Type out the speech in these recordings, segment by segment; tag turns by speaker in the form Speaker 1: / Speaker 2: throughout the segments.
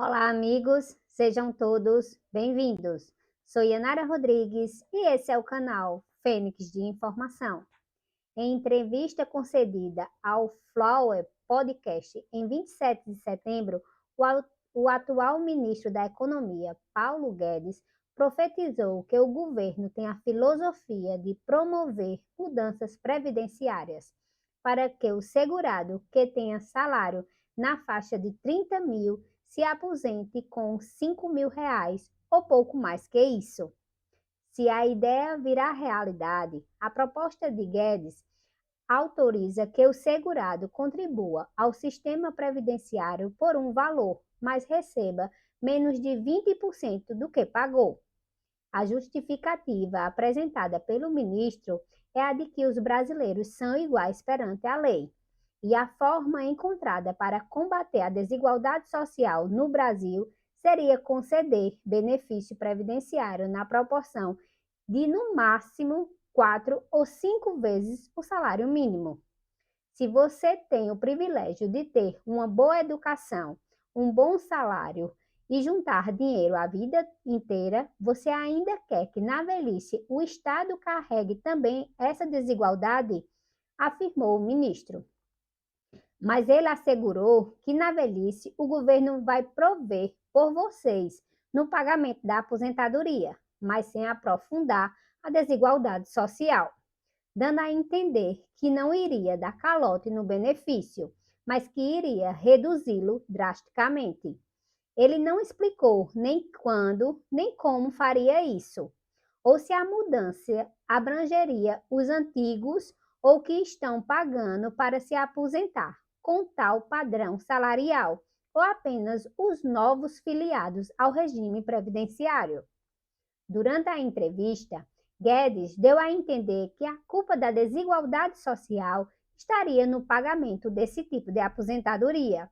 Speaker 1: Olá, amigos, sejam todos bem-vindos. Sou Yanara Rodrigues e esse é o canal Fênix de Informação. Em entrevista concedida ao Flower Podcast em 27 de setembro, o atual ministro da Economia, Paulo Guedes, profetizou que o governo tem a filosofia de promover mudanças previdenciárias para que o segurado que tenha salário na faixa de 30 mil se aposente com 5 mil reais ou pouco mais que isso. Se a ideia virar realidade, a proposta de Guedes autoriza que o segurado contribua ao sistema previdenciário por um valor, mas receba menos de 20% do que pagou. A justificativa apresentada pelo ministro é a de que os brasileiros são iguais perante a lei. E a forma encontrada para combater a desigualdade social no Brasil seria conceder benefício previdenciário na proporção de, no máximo, 4 ou 5 vezes o salário mínimo. Se você tem o privilégio de ter uma boa educação, um bom salário e juntar dinheiro a vida inteira, você ainda quer que na velhice o Estado carregue também essa desigualdade? Afirmou o ministro. Mas ele assegurou que na velhice o governo vai prover por vocês no pagamento da aposentadoria, mas sem aprofundar a desigualdade social, dando a entender que não iria dar calote no benefício, mas que iria reduzi-lo drasticamente. Ele não explicou nem quando, nem como faria isso, ou se a mudança abrangeria os antigos ou que estão pagando para se aposentar com tal padrão salarial, ou apenas os novos filiados ao regime previdenciário. Durante a entrevista, Guedes deu a entender que a culpa da desigualdade social estaria no pagamento desse tipo de aposentadoria.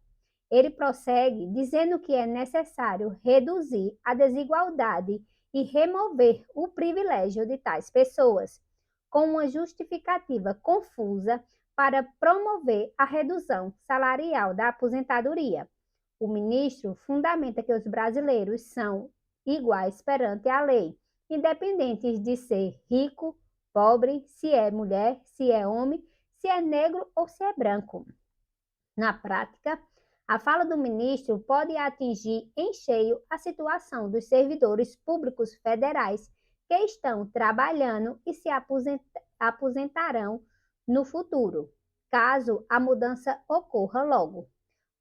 Speaker 1: Ele prossegue dizendo que é necessário reduzir a desigualdade e remover o privilégio de tais pessoas, com uma justificativa confusa para promover a redução salarial da aposentadoria. O ministro fundamenta que os brasileiros são iguais perante a lei, independentes de ser rico, pobre, se é mulher, se é homem, se é negro ou se é branco. Na prática, a fala do ministro pode atingir em cheio a situação dos servidores públicos federais que estão trabalhando e se aposentarão no futuro, caso a mudança ocorra logo.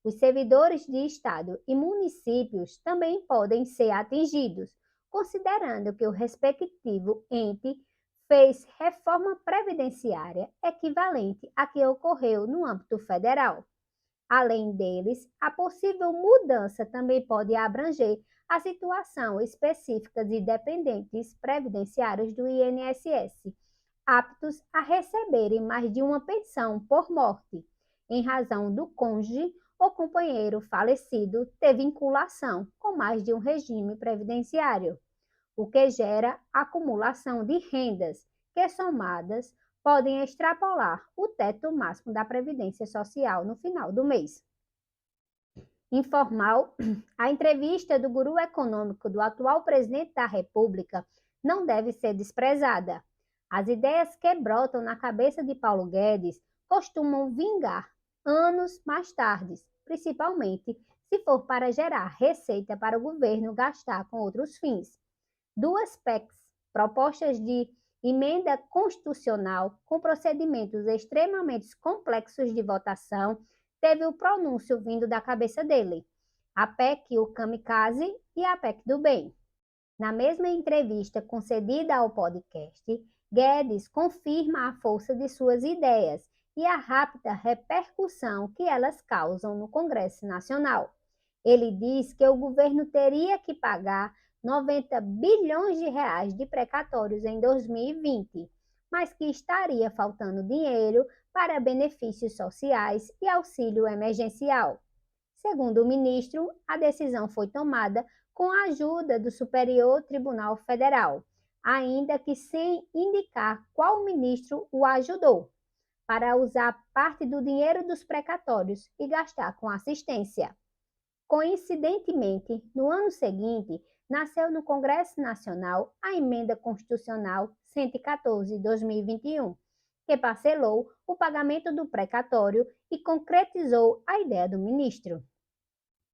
Speaker 1: Os servidores de Estado e municípios também podem ser atingidos, considerando que o respectivo ente fez reforma previdenciária equivalente à que ocorreu no âmbito federal. Além deles, a possível mudança também pode abranger a situação específica de dependentes previdenciários do INSS, aptos a receberem mais de uma pensão por morte, em razão do cônjuge ou companheiro falecido ter vinculação com mais de um regime previdenciário, o que gera acumulação de rendas que, somadas, podem extrapolar o teto máximo da Previdência Social no final do mês. Informal, a entrevista do guru econômico do atual presidente da República não deve ser desprezada. As ideias que brotam na cabeça de Paulo Guedes costumam vingar anos mais tarde, principalmente se for para gerar receita para o governo gastar com outros fins. Duas PECs, propostas de emenda constitucional com procedimentos extremamente complexos de votação, teve o pronúncio vindo da cabeça dele, a PEC o Kamikaze e a PEC do Bem. Na mesma entrevista concedida ao podcast, Guedes confirma a força de suas ideias e a rápida repercussão que elas causam no Congresso Nacional. Ele diz que o governo teria que pagar 90 bilhões de reais de precatórios em 2020, mas que estaria faltando dinheiro para benefícios sociais e auxílio emergencial. Segundo o ministro, a decisão foi tomada com a ajuda do Superior Tribunal Federal, ainda que sem indicar qual ministro o ajudou, para usar parte do dinheiro dos precatórios e gastar com assistência. Coincidentemente, no ano seguinte, nasceu no Congresso Nacional a Emenda Constitucional 114 de 2021, que parcelou o pagamento do precatório e concretizou a ideia do ministro.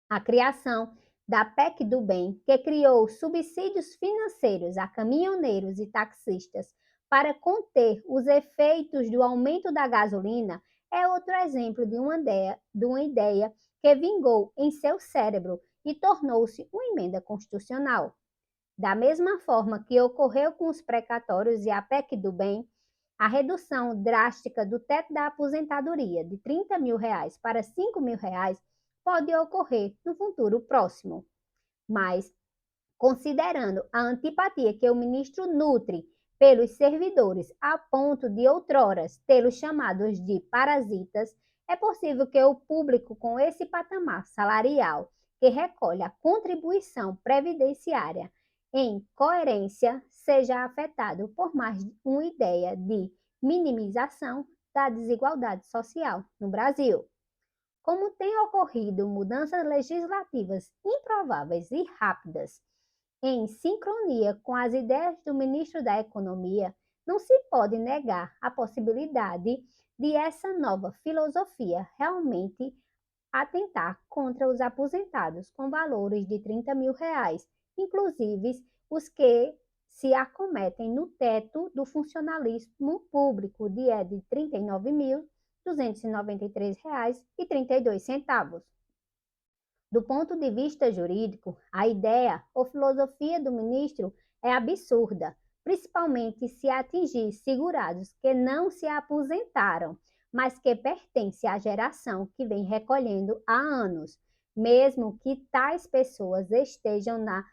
Speaker 1: A criação da PEC do Bem, que criou subsídios financeiros a caminhoneiros e taxistas para conter os efeitos do aumento da gasolina, é outro exemplo de uma ideia que vingou em seu cérebro e tornou-se uma emenda constitucional. Da mesma forma que ocorreu com os precatórios e a PEC do Bem, a redução drástica do teto da aposentadoria de R$ 30.000 para R$ 5.000 pode ocorrer no futuro próximo. Mas, considerando a antipatia que o ministro nutre pelos servidores a ponto de outroras tê-los chamados de parasitas, é possível que o público com esse patamar salarial que recolhe a contribuição previdenciária em coerência seja afetado por mais uma ideia de minimização da desigualdade social no Brasil. Como tem ocorrido mudanças legislativas improváveis e rápidas, em sincronia com as ideias do ministro da Economia, não se pode negar a possibilidade de essa nova filosofia realmente atentar contra os aposentados com valores de R$ 30.000, inclusive os que se acometem no teto do funcionalismo público de R$ 39.293,32. Do ponto de vista jurídico, a ideia ou filosofia do ministro é absurda, principalmente se atingir segurados que não se aposentaram, mas que pertencem à geração que vem recolhendo há anos, mesmo que tais pessoas estejam na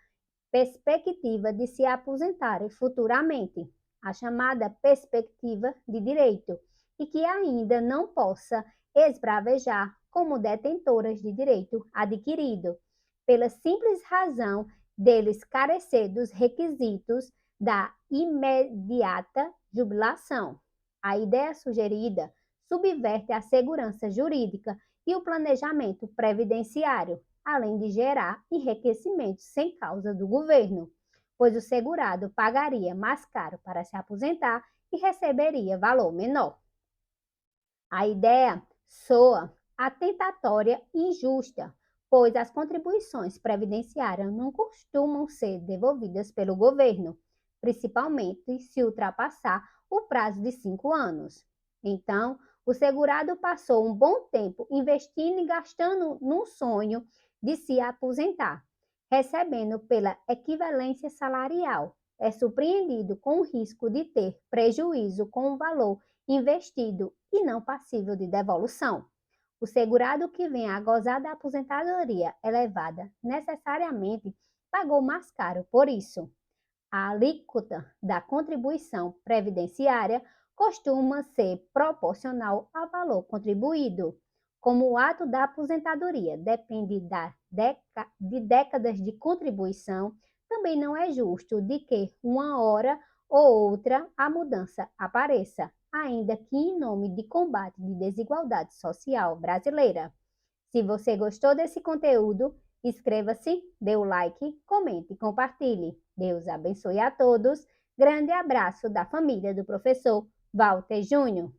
Speaker 1: perspectiva de se aposentarem futuramente, a chamada perspectiva de direito, e que ainda não possa esbravejar como detentoras de direito adquirido, pela simples razão deles carecer dos requisitos da imediata jubilação. A ideia sugerida subverte a segurança jurídica e o planejamento previdenciário, além de gerar enriquecimento sem causa do governo, pois o segurado pagaria mais caro para se aposentar e receberia valor menor. A ideia soa atentatória e injusta, pois as contribuições previdenciárias não costumam ser devolvidas pelo governo, principalmente se ultrapassar o prazo de 5 anos. Então, o segurado passou um bom tempo investindo e gastando num sonho de se aposentar, recebendo pela equivalência salarial. É surpreendido com o risco de ter prejuízo com o valor investido e não passível de devolução. O segurado que vem a gozar da aposentadoria elevada necessariamente pagou mais caro por isso. A alíquota da contribuição previdenciária costuma ser proporcional ao valor contribuído. Como o ato da aposentadoria depende de décadas de contribuição, também não é justo de que uma hora ou outra a mudança apareça, ainda que em nome de combate de desigualdade social brasileira. Se você gostou desse conteúdo, inscreva-se, dê o like, comente e compartilhe. Deus abençoe a todos. Grande abraço da família do professor Walter Júnior.